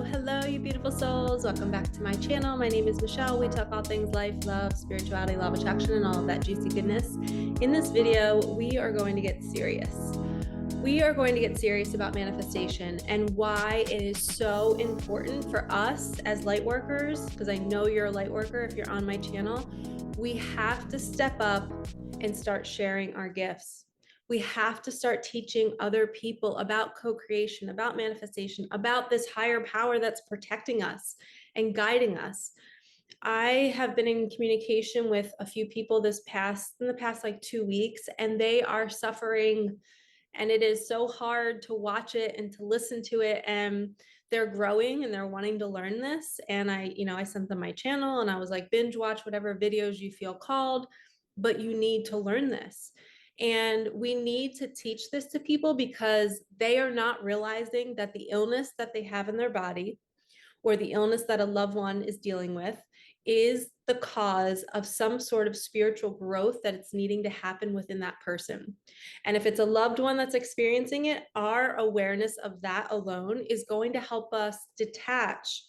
Hello, you beautiful souls. Welcome back to my channel. My name is Michelle. We talk all things life, love, spirituality, law of attraction, and all of that juicy goodness. In this video, we are going to get serious. We are going to get serious about manifestation and why it is so important for us as light workers, because I know you're a light worker if you're on my channel. We have to step up and start sharing our gifts. We have to start teaching other people about co-creation, about manifestation, about this higher power that's protecting us and guiding us. I have been in communication with a few people in the past like 2 weeks, and they are suffering, and it is so hard to watch it and to listen to it. And they're growing and they're wanting to learn this. And I sent them my channel and I was like, binge watch whatever videos you feel called, but you need to learn this. And we need to teach this to people because they are not realizing that the illness that they have in their body or the illness that a loved one is dealing with is the cause of some sort of spiritual growth that it's needing to happen within that person. And if it's a loved one that's experiencing it, our awareness of that alone is going to help us detach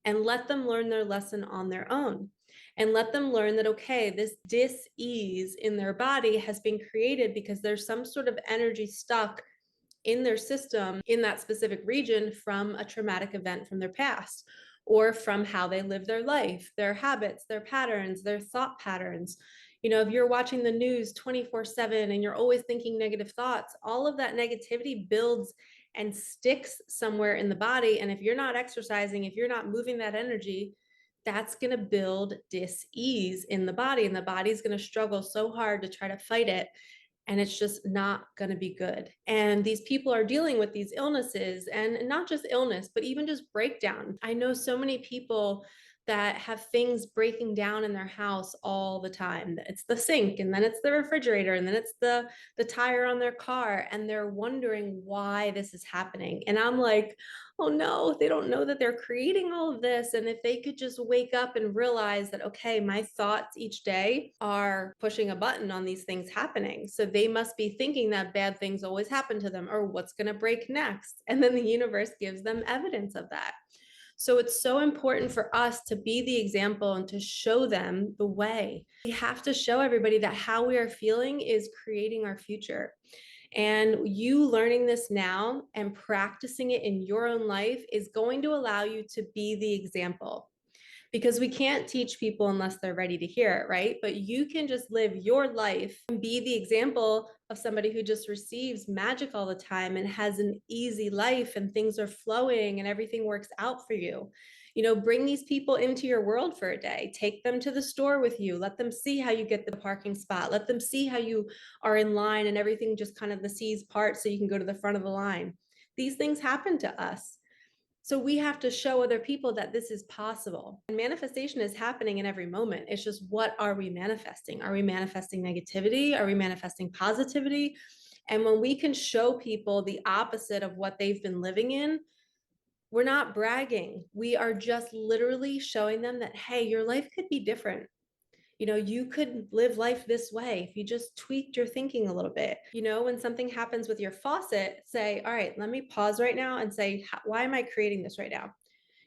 and let them learn their lesson on their own. And let them learn that, okay, this dis-ease in their body has been created because there's some sort of energy stuck in their system in that specific region from a traumatic event from their past or from how they live their life, their habits, their patterns, their thought patterns. If you're watching the news 24/7 and you're always thinking negative thoughts, all of that negativity builds and sticks somewhere in the body. And if you're not exercising, if you're not moving that energy, that's going to build dis-ease in the body, and the body's going to struggle so hard to try to fight it, and it's just not going to be good. And these people are dealing with these illnesses, and not just illness, but even just breakdown. I know so many people that have things breaking down in their house all the time. It's the sink, and then it's the refrigerator, and then it's the tire on their car, and they're wondering why this is happening. And I'm like, oh no, they don't know that they're creating all of this. And if they could just wake up and realize that, okay, my thoughts each day are pushing a button on these things happening. So they must be thinking that bad things always happen to them, or what's going to break next. And then the universe gives them evidence of that. So it's so important for us to be the example and to show them the way. We have to show everybody that how we are feeling is creating our future. And you learning this now and practicing it in your own life is going to allow you to be the example, because we can't teach people unless they're ready to hear it, right? But you can just live your life and be the example of somebody who just receives magic all the time and has an easy life and things are flowing and everything works out for you. Bring these people into your world for a day. Take them to the store with you. Let them see how you get the parking spot. Let them see how you are in line and everything just kind of the C's part so you can go to the front of the line. These things happen to us. So we have to show other people that this is possible. And manifestation is happening in every moment. It's just, what are we manifesting? Are we manifesting negativity? Are we manifesting positivity? And when we can show people the opposite of what they've been living in, we're not bragging. We are just literally showing them that, hey, your life could be different. You could live life this way if you just tweaked your thinking a little bit. When something happens with your faucet, say, all right, let me pause right now and say, why am I creating this right now?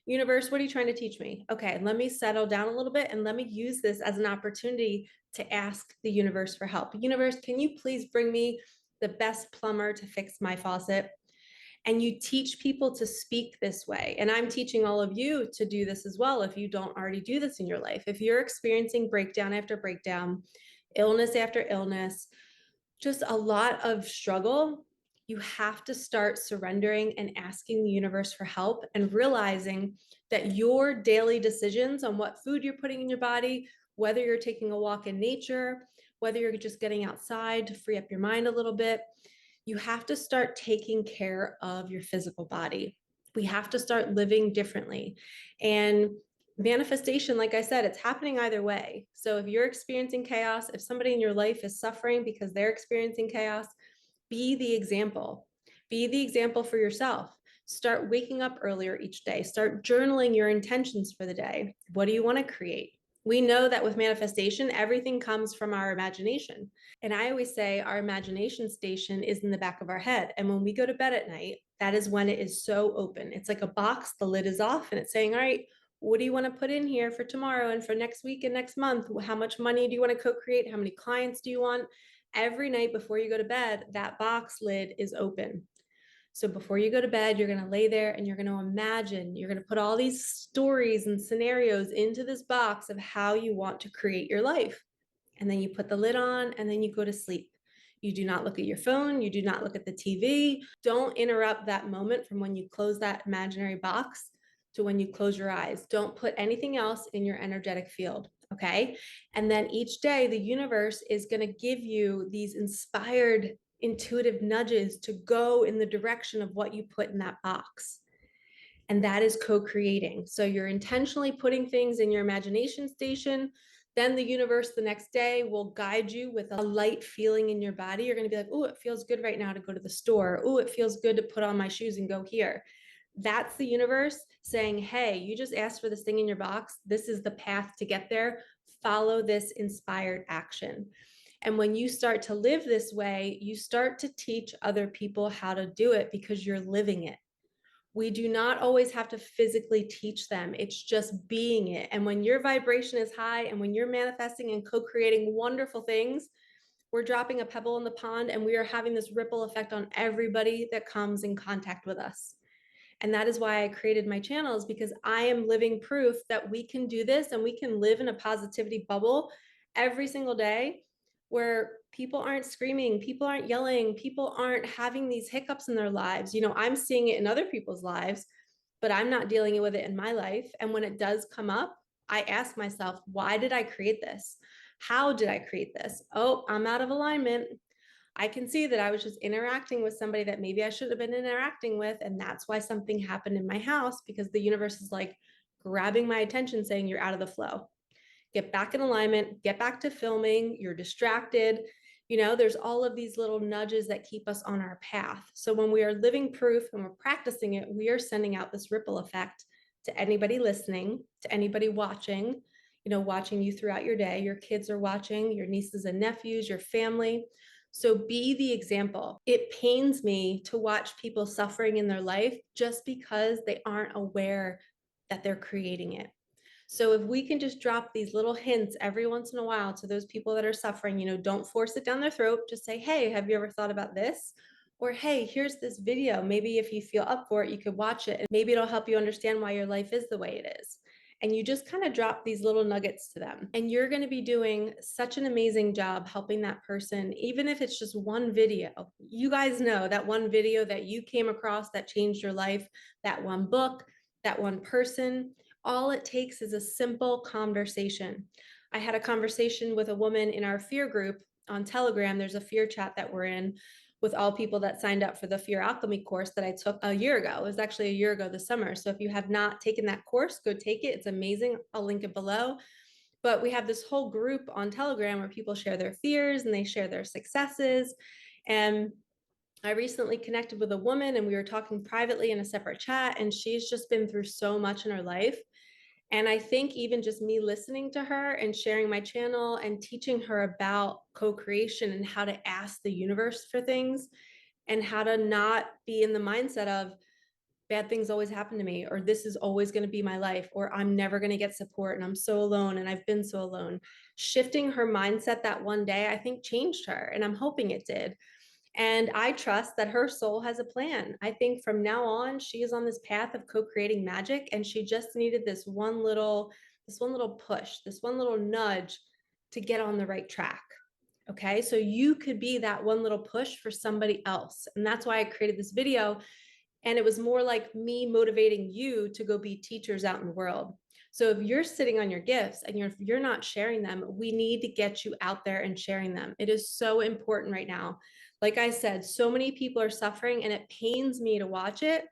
Universe, what are you trying to teach me? Okay, let me settle down a little bit and let me use this as an opportunity to ask the universe for help. Universe, can you please bring me the best plumber to fix my faucet? And you teach people to speak this way. And I'm teaching all of you to do this as well if you don't already do this in your life. If you're experiencing breakdown after breakdown, illness after illness, just a lot of struggle, you have to start surrendering and asking the universe for help and realizing that your daily decisions on what food you're putting in your body, whether you're taking a walk in nature, whether you're just getting outside to free up your mind a little bit, you have to start taking care of your physical body. We have to start living differently. And manifestation, like I said, it's happening either way. So if you're experiencing chaos, if somebody in your life is suffering because they're experiencing chaos, be the example. Be the example for yourself. Start waking up earlier each day. Start journaling your intentions for the day. What do you want to create? We know that with manifestation, everything comes from our imagination. And I always say our imagination station is in the back of our head. And when we go to bed at night, that is when it is so open. It's like a box, the lid is off, and it's saying, all right, what do you want to put in here for tomorrow and for next week and next month? How much money do you want to co-create? How many clients do you want? Every night before you go to bed, that box lid is open. So before you go to bed, you're going to lay there and you're going to imagine, you're going to put all these stories and scenarios into this box of how you want to create your life. And then you put the lid on and then you go to sleep. You do not look at your phone. You do not look at the TV. Don't interrupt that moment from when you close that imaginary box to when you close your eyes. Don't put anything else in your energetic field. Okay. And then each day, the universe is going to give you these inspired, intuitive nudges to go in the direction of what you put in that box. And that is co-creating. So you're intentionally putting things in your imagination station. Then the universe the next day will guide you with a light feeling in your body. You're going to be like, oh, it feels good right now to go to the store. Oh, it feels good to put on my shoes and go here. That's the universe saying, hey, you just asked for this thing in your box. This is the path to get there. Follow this inspired action. And when you start to live this way, you start to teach other people how to do it because you're living it. We do not always have to physically teach them. It's just being it. And when your vibration is high and when you're manifesting and co-creating wonderful things, we're dropping a pebble in the pond and we are having this ripple effect on everybody that comes in contact with us. And that is why I created my channels, because I am living proof that we can do this and we can live in a positivity bubble every single day where people aren't screaming, people aren't yelling, people aren't having these hiccups in their lives. You know, I'm seeing it in other people's lives, but I'm not dealing with it in my life. And when it does come up, I ask myself, why did I create this? How did I create this? Oh, I'm out of alignment. I can see that I was just interacting with somebody that maybe I should have been interacting with. And that's why something happened in my house, because the universe is like grabbing my attention saying, you're out of the flow. Get back in alignment, get back to filming, you're distracted. You know, there's all of these little nudges that keep us on our path. So when we are living proof and we're practicing it, we are sending out this ripple effect to anybody listening, to anybody watching, you know, watching you throughout your day. Your kids are watching, your nieces and nephews, your family. So be the example. It pains me to watch people suffering in their life just because they aren't aware that they're creating it. So if we can just drop these little hints every once in a while to those people that are suffering, you know, don't force it down their throat. Just say, hey, have you ever thought about this? Or, hey, here's this video. Maybe if you feel up for it, you could watch it and maybe it'll help you understand why your life is the way it is. And you just kind of drop these little nuggets to them. And you're going to be doing such an amazing job helping that person, even if it's just one video. You guys know that one video that you came across that changed your life, that one book, that one person. All it takes is a simple conversation. I had a conversation with a woman in our fear group on Telegram. There's a fear chat that we're in with all people that signed up for the Fear Alchemy course that I took a year ago. It was actually a year ago this summer. So if you have not taken that course, go take it. It's amazing. I'll link it below. But we have this whole group on Telegram where people share their fears and they share their successes. And I recently connected with a woman and we were talking privately in a separate chat, and she's just been through so much in her life. And I think even just me listening to her and sharing my channel and teaching her about co-creation and how to ask the universe for things and how to not be in the mindset of bad things always happen to me, or this is always going to be my life, or I'm never going to get support and I'm so alone and I've been so alone. Shifting her mindset that one day, I think changed her, and I'm hoping it did. And I trust that her soul has a plan. I think from now on, she is on this path of co-creating magic, and she just needed this one little push, this one little nudge to get on the right track. Okay, so you could be that one little push for somebody else. And that's why I created this video. And it was more like me motivating you to go be teachers out in the world. So if you're sitting on your gifts and you're not sharing them, we need to get you out there and sharing them. It is so important right now. Like I said, so many people are suffering and it pains me to watch it.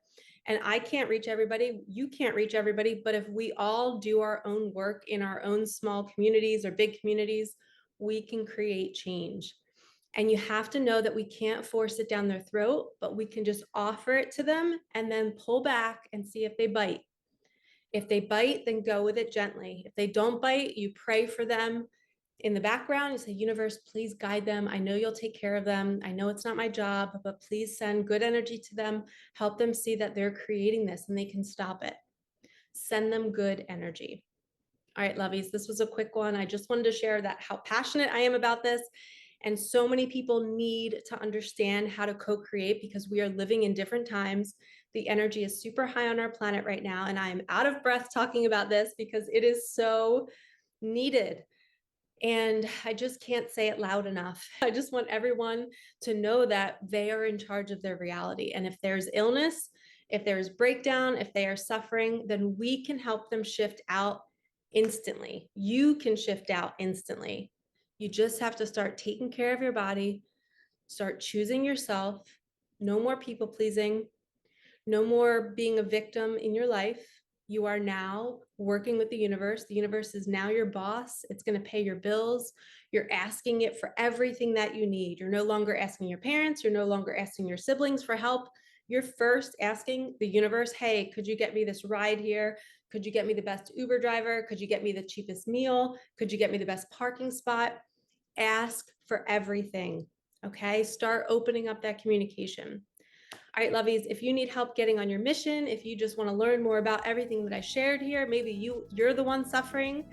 And I can't reach everybody. You can't reach everybody. But if we all do our own work in our own small communities or big communities, we can create change. And you have to know that we can't force it down their throat, but we can just offer it to them and then pull back and see if they bite. If they bite, then go with it gently. If they don't bite, you pray for them in the background. You say, universe, please guide them. I know you'll take care of them. I know it's not my job, but please send good energy to them. Help them see that they're creating this and they can stop it. Send them good energy. All right, lovies, this was a quick one. I just wanted to share that how passionate I am about this. And so many people need to understand how to co-create because we are living in different times. The energy is super high on our planet right now. And I'm out of breath talking about this because it is so needed. And I just can't say it loud enough. I just want everyone to know that they are in charge of their reality. And if there's illness, if there's breakdown, if they are suffering, then we can help them shift out instantly. You can shift out instantly. You just have to start taking care of your body, start choosing yourself, no more people pleasing, no more being a victim in your life. You are now working with the universe. The universe is now your boss. It's going to pay your bills. You're asking it for everything that you need. You're no longer asking your parents. You're no longer asking your siblings for help. You're first asking the universe, hey, could you get me this ride here? Could you get me the best Uber driver? Could you get me the cheapest meal? Could you get me the best parking spot? Ask for everything. Okay, start opening up that communication. All right, lovies, if you need help getting on your mission, if you just want to learn more about everything that I shared here, maybe you're the one suffering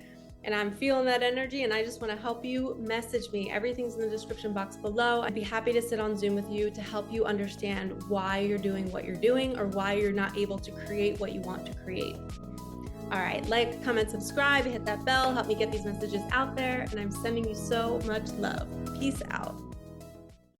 and I'm feeling that energy and I just want to help you, message me. Everything's in the description box below. I'd be happy to sit on Zoom with you to help you understand why you're doing what you're doing or why you're not able to create what you want to create. All right, like, comment, subscribe, hit that bell, help me get these messages out there, and I'm sending you so much love. Peace out.